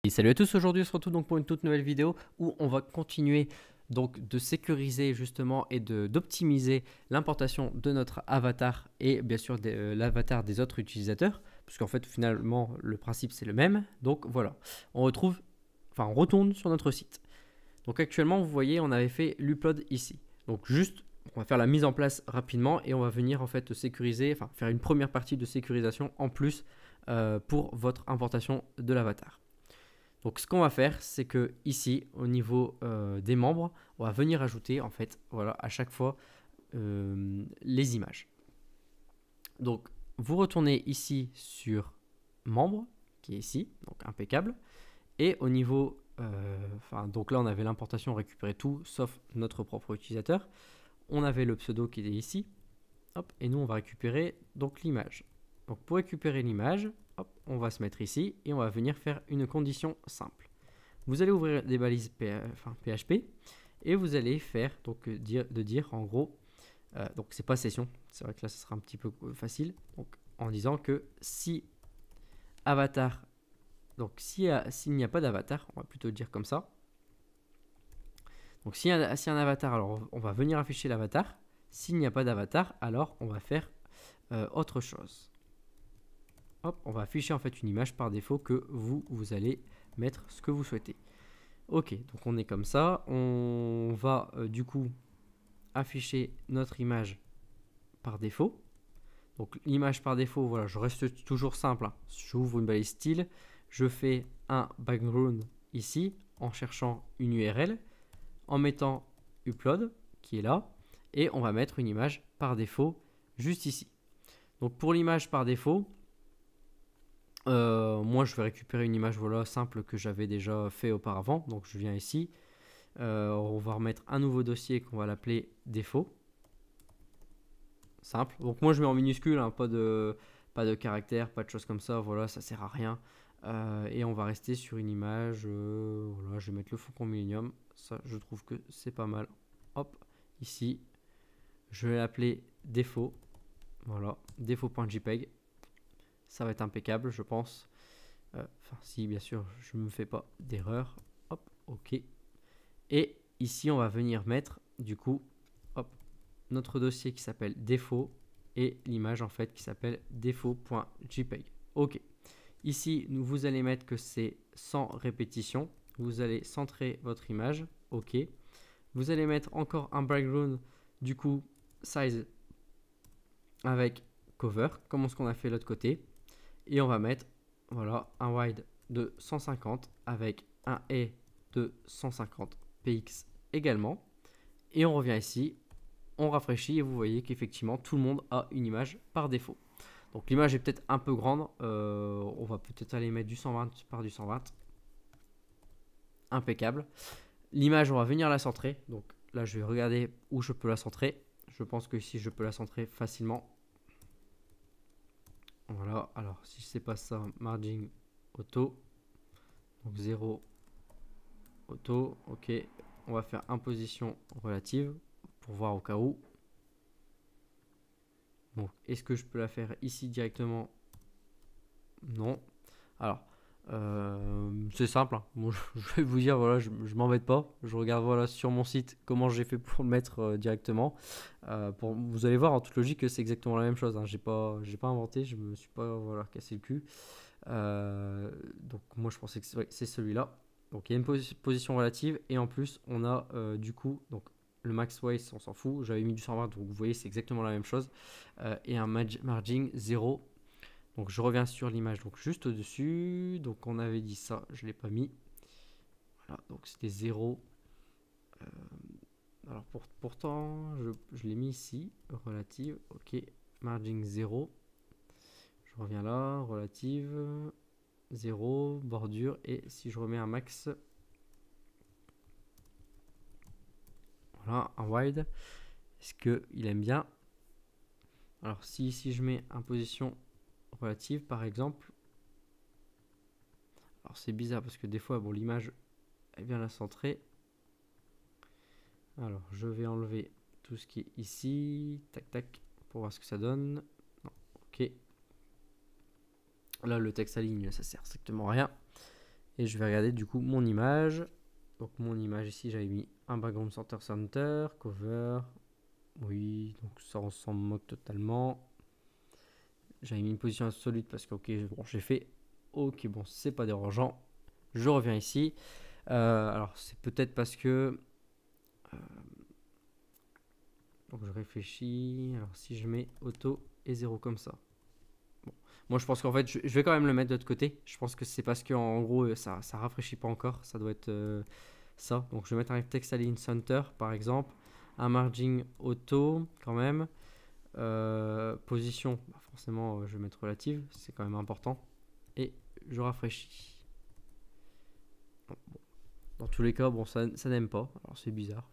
Et salut à tous, aujourd'hui on se retrouve donc pour une toute nouvelle vidéo où on va continuer donc de sécuriser justement et d'optimiser l'importation de notre avatar et bien sûr l'avatar des autres utilisateurs, puisqu'en fait finalement le principe c'est le même. Donc voilà, on retourne sur notre site. Donc actuellement vous voyez on avait fait l'upload ici. Donc juste on va faire la mise en place rapidement et on va venir en fait sécuriser, enfin faire une première partie de sécurisation en plus pour votre importation de l'avatar. Donc ce qu'on va faire, c'est que ici, au niveau des membres, on va venir ajouter en fait, voilà, à chaque fois les images. Donc vous retournez ici sur membres, qui est ici, donc impeccable. Et au niveau, donc là on avait l'importation, on récupérait tout, sauf notre propre utilisateur. On avait le pseudo qui est ici, hop, et nous on va récupérer donc l'image. Donc pour récupérer l'image, hop, on va se mettre ici et on va venir faire une condition simple. Vous allez ouvrir des balises PHP et vous allez faire donc dire en gros, donc c'est pas session, c'est vrai que là ça sera un petit peu facile, donc en disant que si avatar, donc s'il n'y a pas d'avatar, on va plutôt dire comme ça. Donc s'il y a un avatar, alors on va venir afficher l'avatar. S'il n'y a pas d'avatar, alors on va faire autre chose. Hop, on va afficher en fait une image par défaut que vous allez mettre ce que vous souhaitez. Ok, donc on est comme ça. On va du coup afficher notre image par défaut. Donc l'image par défaut, voilà, je reste toujours simple. Hein. J'ouvre une balise style, je fais un background ici en cherchant une URL, en mettant upload qui est là, et on va mettre une image par défaut juste ici. Donc pour l'image par défaut, moi je vais récupérer une image voilà, simple que j'avais déjà fait auparavant. Donc je viens ici, on va remettre un nouveau dossier qu'on va l'appeler défaut. Simple. Donc moi je mets en minuscule, hein, pas de caractère, pas de choses comme ça, voilà, ça sert à rien. Et on va rester sur une image, voilà, je vais mettre le Faucon Millenium, ça je trouve que c'est pas mal. Hop, ici, je vais l'appeler défaut, voilà, défaut.jpg, ça va être impeccable je pense. Enfin si bien sûr je ne me fais pas d'erreur, hop, ok. Et ici on va venir mettre du coup, hop, notre dossier qui s'appelle défaut et l'image en fait qui s'appelle défaut.jpg. Ok. Ici, vous allez mettre que c'est sans répétition. Vous allez centrer votre image. Ok. Vous allez mettre encore un background du coup size avec cover comme ce qu'on a fait de l'autre côté. Et on va mettre voilà un wide de 150 avec un et de 150 px également. Et on revient ici. On rafraîchit et vous voyez qu'effectivement tout le monde a une image par défaut. Donc l'image est peut-être un peu grande, on va peut-être aller mettre du 120 par du 120. Impeccable. L'image, on va venir la centrer. Donc là, je vais regarder où je peux la centrer. Je pense que ici, je peux la centrer facilement. Voilà, alors si c'est pas ça, margin auto. Donc 0 auto, ok. On va faire imposition relative pour voir au cas où. Donc, est-ce que je peux la faire ici directement? Non. Alors, c'est simple. Hein. Bon, je vais vous dire, voilà, je m'embête pas. Je regarde voilà, sur mon site comment j'ai fait pour le mettre directement. Vous allez voir en toute logique que c'est exactement la même chose. Hein. J'ai pas inventé, je me suis pas voilà, cassé le cul. Donc moi je pensais que c'est celui-là. Donc il y a une position relative et en plus on a du coup donc le max waste on s'en fout. J'avais mis du 120 donc vous voyez c'est exactement la même chose et un margin 0. Donc je reviens sur l'image, donc juste au-dessus. Donc on avait dit ça, je ne l'ai pas mis. Voilà, donc c'était 0. Alors pourtant, je l'ai mis ici, relative, ok. Margin 0. Je reviens là, relative, 0, bordure. Et si je remets un max, voilà, un wide. Est-ce qu'il aime bien? Alors si ici je mets un position relative par exemple, alors c'est bizarre parce que des fois bon l'image elle vient la centrer. Alors je vais enlever tout ce qui est ici, tac tac, pour voir ce que ça donne. Non, ok. Là le texte aligne ça sert strictement à rien. Et je vais regarder du coup mon image. Donc mon image ici, j'avais mis un background center, cover. Oui, donc ça on s'en moque totalement. J'avais mis une position absolue parce que ok, bon, j'ai fait ok, bon, c'est pas dérangeant. Je reviens ici. Alors c'est peut-être parce que donc je réfléchis. Alors si je mets auto et 0 comme ça. Bon. Moi je pense qu'en fait je vais quand même le mettre de l'autre côté. Je pense que c'est parce que en gros ça rafraîchit pas encore. Ça doit être ça. Donc je vais mettre un text align center par exemple. Un margin auto quand même. Position, bah forcément je vais mettre relative, c'est quand même important. Et je rafraîchis. Bon. Dans tous les cas, bon, ça n'aime pas. Alors c'est bizarre.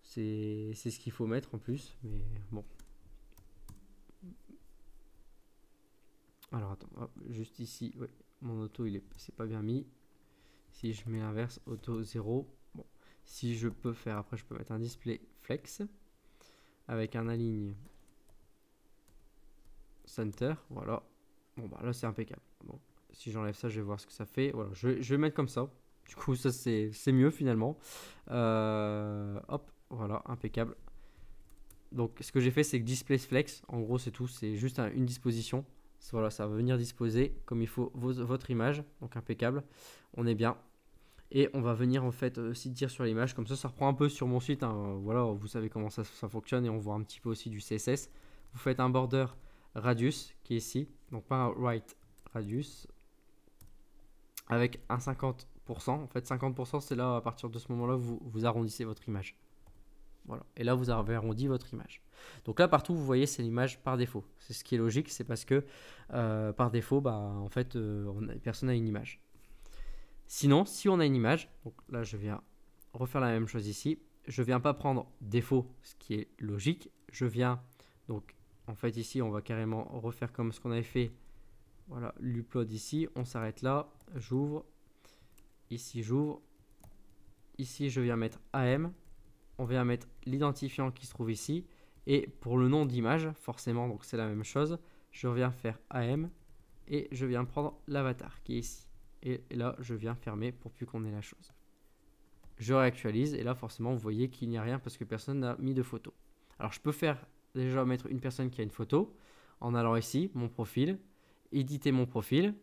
C'est ce qu'il faut mettre en plus. Mais bon. Alors attends, hop, juste ici, ouais, mon auto c'est pas bien mis. Si je mets l'inverse, auto 0. Bon. Si je peux faire, après je peux mettre un display flex. Avec un align center, voilà. Bon bah là c'est impeccable. Bon, si j'enlève ça, je vais voir ce que ça fait. Voilà, je vais mettre comme ça. Du coup, ça c'est mieux finalement. Hop, voilà, impeccable. Donc ce que j'ai fait, c'est que display flex, en gros c'est tout, c'est juste une disposition. Voilà, ça va venir disposer comme il faut votre image, donc impeccable. On est bien. Et on va venir en fait aussi dire sur l'image, comme ça reprend un peu sur mon site. Hein. Voilà, vous savez comment ça fonctionne et on voit un petit peu aussi du CSS. Vous faites un border radius qui est ici, donc pas un right radius, avec un 50%. En fait, 50% c'est là, à partir de ce moment-là, vous arrondissez votre image. Voilà, et là vous avez arrondi votre image. Donc là partout vous voyez c'est l'image par défaut. C'est ce qui est logique, c'est parce que par défaut, bah, en fait, personne n'a une image. Sinon, si on a une image, donc là je viens refaire la même chose ici. Je viens pas prendre défaut, ce qui est logique. Je viens, donc en fait ici on va carrément refaire comme ce qu'on avait fait. Voilà, l'upload ici, on s'arrête là, j'ouvre. Ici j'ouvre. Ici je viens mettre AM. On vient mettre l'identifiant qui se trouve ici. Et pour le nom d'image, forcément, donc c'est la même chose. Je viens faire AM et je viens prendre l'avatar qui est ici. Et là, je viens fermer pour plus qu'on ait la chose. Je réactualise et là, forcément, vous voyez qu'il n'y a rien parce que personne n'a mis de photo. Alors, je peux faire déjà mettre une personne qui a une photo en allant ici, mon profil, éditer mon profil,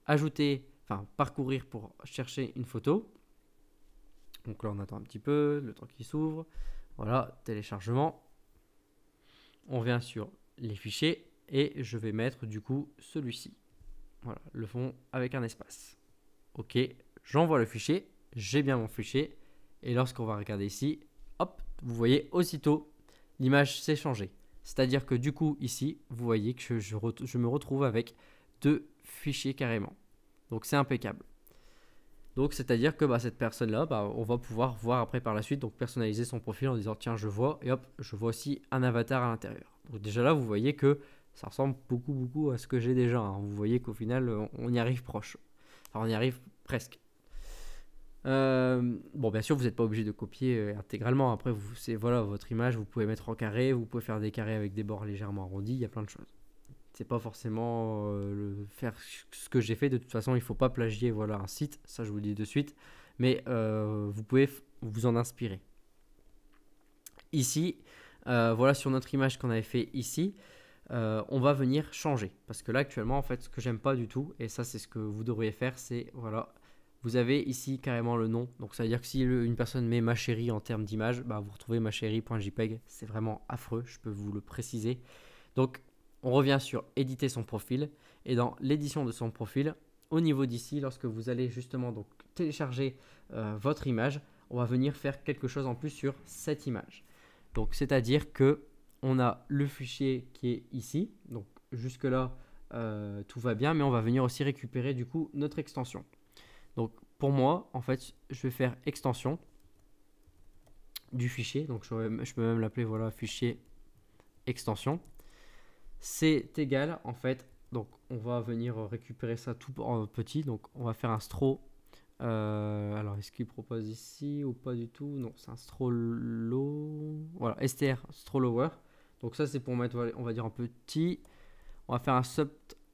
ajouter, enfin, parcourir pour chercher une photo. Donc là, on attend un petit peu, le temps qui s'ouvre. Voilà, téléchargement. On vient sur les fichiers et je vais mettre du coup celui-ci. Voilà, le fond avec un espace. Ok, j'envoie le fichier, j'ai bien mon fichier. Et lorsqu'on va regarder ici, hop, vous voyez aussitôt l'image s'est changée. C'est-à-dire que du coup ici, vous voyez que je me retrouve avec deux fichiers carrément. Donc c'est impeccable. Donc c'est-à-dire que cette personne-là, on va pouvoir voir après par la suite, donc personnaliser son profil en disant tiens je vois, et hop, je vois aussi un avatar à l'intérieur. Donc déjà là, vous voyez que ça ressemble beaucoup à ce que j'ai déjà. Hein. Vous voyez qu'au final, on y arrive proche. Enfin, on y arrive presque. Bon, bien sûr, vous n'êtes pas obligé de copier intégralement. Après, c'est voilà votre image. Vous pouvez mettre en carré, vous pouvez faire des carrés avec des bords légèrement arrondis. Il y a plein de choses. C'est pas forcément faire ce que j'ai fait. De toute façon, il faut pas plagier voilà un site. Ça, je vous le dis de suite. Mais vous pouvez vous en inspirer. Ici, voilà sur notre image qu'on avait fait ici. On va venir changer parce que là actuellement en fait ce que j'aime pas du tout et ça c'est ce que vous devriez faire, c'est voilà, vous avez ici carrément le nom, donc ça veut dire que si une personne met ma chérie en termes d'image, vous retrouvez ma chérie.jpg, c'est vraiment affreux, je peux vous le préciser. Donc on revient sur éditer son profil et dans l'édition de son profil, au niveau d'ici, lorsque vous allez justement donc télécharger votre image, on va venir faire quelque chose en plus sur cette image. Donc c'est-à-dire que on a le fichier qui est ici, donc jusque là tout va bien, mais on va venir aussi récupérer du coup notre extension. Donc pour moi en fait je vais faire extension du fichier, donc je peux même l'appeler voilà fichier extension. C'est égal en fait, donc on va venir récupérer ça tout en petit, donc on va faire un stro. Alors est-ce qu'il propose ici ou pas du tout? Non, c'est un strollo, voilà, str strollower. Donc ça c'est pour mettre, on va dire un petit. On va faire un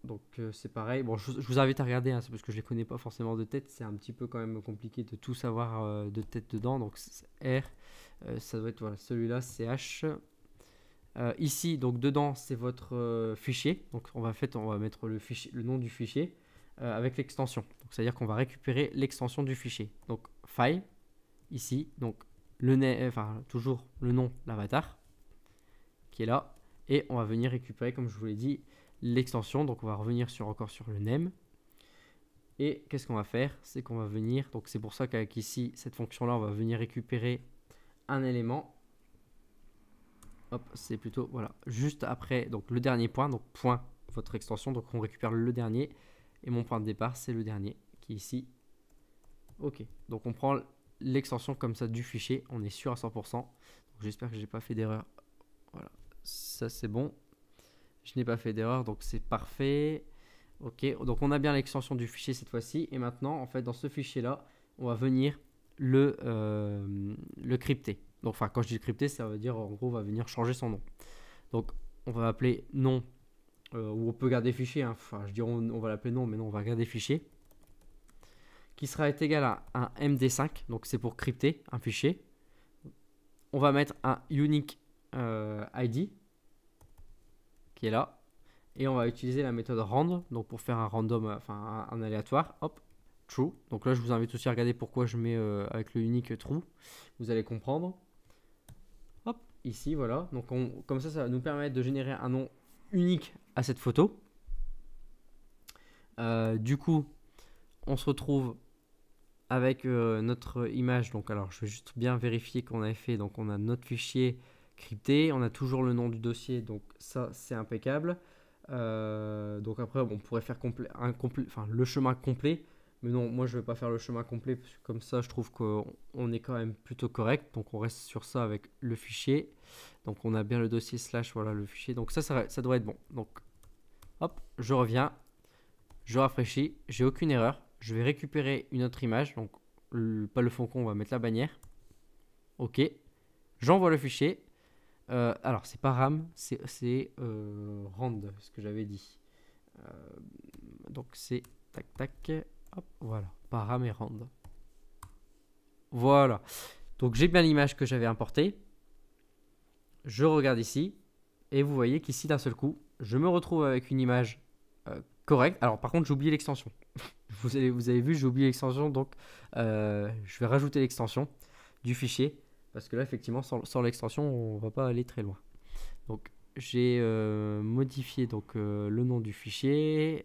Donc c'est pareil. Bon, je vous invite à regarder, hein, c'est parce que je les connais pas forcément de tête. C'est un petit peu quand même compliqué de tout savoir de tête dedans. Donc R, ça doit être voilà, celui-là, c'est H. Ici, donc dedans, c'est votre fichier. Donc on va mettre le fichier, le nom du fichier avec l'extension. Donc c'est-à-dire qu'on va récupérer l'extension du fichier. Donc file, ici, donc toujours le nom, l'avatar qui est là. Et on va venir récupérer, comme je vous l'ai dit, l'extension. Donc on va revenir encore sur le name. Et qu'est-ce qu'on va faire? C'est qu'on va venir, donc c'est pour ça qu'avec ici, cette fonction-là, on va venir récupérer un élément. Hop, c'est plutôt, voilà, juste après, donc le dernier point, donc point, votre extension, donc on récupère le dernier. Et mon point de départ, c'est le dernier, qui est ici. Ok, donc on prend l'extension comme ça du fichier, on est sûr à 100%. J'espère que je n'ai pas fait d'erreur. Voilà, ça c'est bon. Je n'ai pas fait d'erreur, donc c'est parfait. Ok, donc on a bien l'extension du fichier cette fois-ci. Et maintenant, en fait, dans ce fichier-là, on va venir le crypter. Donc, enfin, quand je dis crypter, ça veut dire, en gros, on va venir changer son nom. Donc, on va appeler nom, ou on peut garder fichier. Hein. Enfin, je dirais on va l'appeler nom, mais non, on va garder fichier. Qui sera égal à un MD5, donc c'est pour crypter un fichier. On va mettre un unique ID, qui est là. Et on va utiliser la méthode rand, donc pour faire un random, enfin un aléatoire. Hop, true. Donc là, je vous invite aussi à regarder pourquoi je mets avec le unique true. Vous allez comprendre. Hop, ici, voilà. Donc comme ça va nous permettre de générer un nom unique à cette photo. Du coup, on se retrouve avec notre image. Donc alors, je vais juste bien vérifier qu'on avait fait. Donc on a notre fichier crypté. On a toujours le nom du dossier. Donc ça, c'est impeccable. Donc après, on pourrait faire le chemin complet. Mais non, moi je ne vais pas faire le chemin complet. Parce que comme ça, je trouve qu'on est quand même plutôt correct. Donc on reste sur ça avec le fichier. Donc on a bien le dossier / voilà le fichier. Donc ça doit être bon. Donc hop, je reviens. Je rafraîchis. J'ai aucune erreur. Je vais récupérer une autre image. Donc pas le fond on va mettre la bannière. Ok. J'envoie le fichier. Alors, c'est pas RAM, c'est rand, ce que j'avais dit. Donc, c'est tac, tac, hop, voilà. Pas RAM et rand. Voilà. Donc, j'ai bien l'image que j'avais importée. Je regarde ici. Et vous voyez qu'ici, d'un seul coup, je me retrouve avec une image correcte. Alors, par contre, j'ai oublié l'extension. vous avez vu, j'ai oublié l'extension. Donc, je vais rajouter l'extension du fichier. Parce que là, effectivement, sans l'extension, on va pas aller très loin. Donc, j'ai modifié donc, le nom du fichier.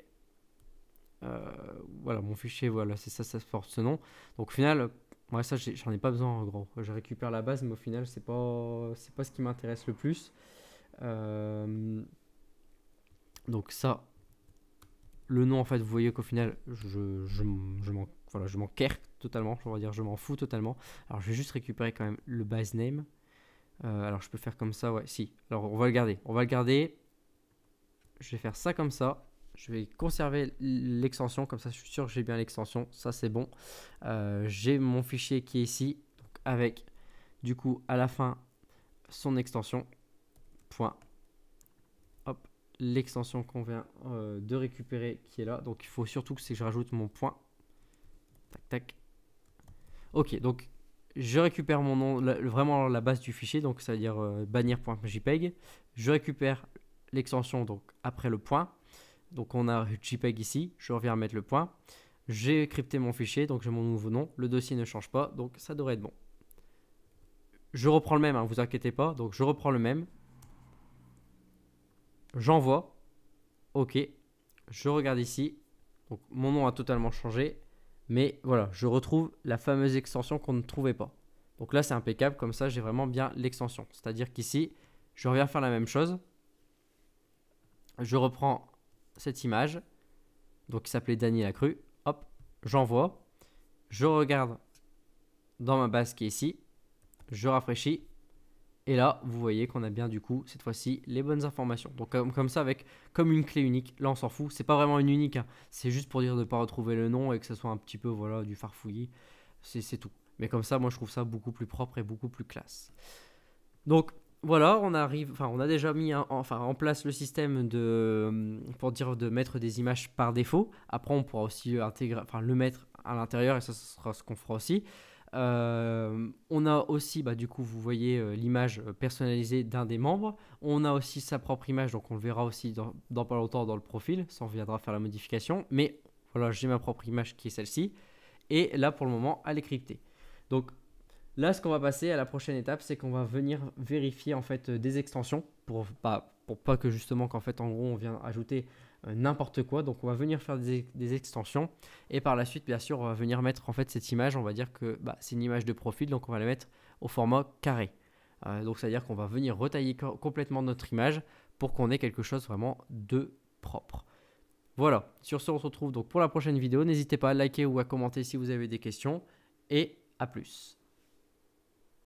Voilà, mon fichier, voilà, c'est ça, ça porte ce nom. Donc, au final, ouais, ça, j'en ai pas besoin en gros. Je récupère la base, mais au final, c'est pas ce qui m'intéresse le plus. Donc, ça, le nom, en fait, vous voyez qu'au final, je m'en kerk totalement. On va dire, je m'en fous totalement. Alors, je vais juste récupérer quand même le base name. Alors je peux faire comme ça, ouais, si. Alors on va le garder. On va le garder. Je vais faire ça comme ça. Je vais conserver l'extension. Comme ça, je suis sûr que j'ai bien l'extension. Ça, c'est bon. J'ai mon fichier qui est ici. Donc, avec, du coup, à la fin, son extension. Point. Hop. L'extension qu'on vient de récupérer qui est là. Donc, il faut surtout que je rajoute mon point. Tac, tac. Ok, donc je récupère mon nom, vraiment la base du fichier, donc c'est-à-dire bannière.jpeg. Je récupère l'extension donc après le point. Donc on a JPEG ici, je reviens mettre le point. J'ai crypté mon fichier, donc j'ai mon nouveau nom. Le dossier ne change pas, donc ça devrait être bon. Je reprends le même, hein, vous inquiétez pas. Donc je reprends le même. J'envoie. Ok. Je regarde ici. Donc mon nom a totalement changé. Mais voilà, je retrouve la fameuse extension qu'on ne trouvait pas. Donc là, c'est impeccable. Comme ça, j'ai vraiment bien l'extension. C'est-à-dire qu'ici, je reviens faire la même chose. Je reprends cette image. Donc, qui s'appelait Daniel Lacru. Hop, j'envoie. Je regarde dans ma base qui est ici. Je rafraîchis. Et là, vous voyez qu'on a bien du coup, cette fois-ci, les bonnes informations. Donc comme ça, comme une clé unique. Là, on s'en fout. C'est pas vraiment une unique. Hein. C'est juste pour dire de ne pas retrouver le nom et que ce soit un petit peu voilà, du farfouillis. C'est tout. Mais comme ça, moi, je trouve ça beaucoup plus propre et beaucoup plus classe. Donc, voilà, on arrive, enfin, on a déjà mis en place le système pour dire de mettre des images par défaut. Après, on pourra aussi intégrer, enfin, le mettre à l'intérieur et ça, ce sera ce qu'on fera aussi. On a aussi, bah, du coup, vous voyez l'image personnalisée d'un des membres. On a aussi sa propre image, donc on le verra aussi dans pas longtemps dans le profil. Ça, on viendra faire la modification. Mais voilà, j'ai ma propre image qui est celle-ci. Et là, pour le moment, elle est cryptée. Donc là, ce qu'on va passer à la prochaine étape, c'est qu'on va venir vérifier en fait des extensions pour pas que justement qu'en fait en gros on vient ajouter n'importe quoi. Donc on va venir faire des extensions et par la suite bien sûr on va venir mettre en fait cette image. On va dire que c'est une image de profil, donc on va la mettre au format carré. Donc c'est à dire qu'on va venir retailler complètement notre image pour qu'on ait quelque chose vraiment de propre. Voilà, sur ce on se retrouve donc pour la prochaine vidéo. N'hésitez pas à liker ou à commenter si vous avez des questions et à plus.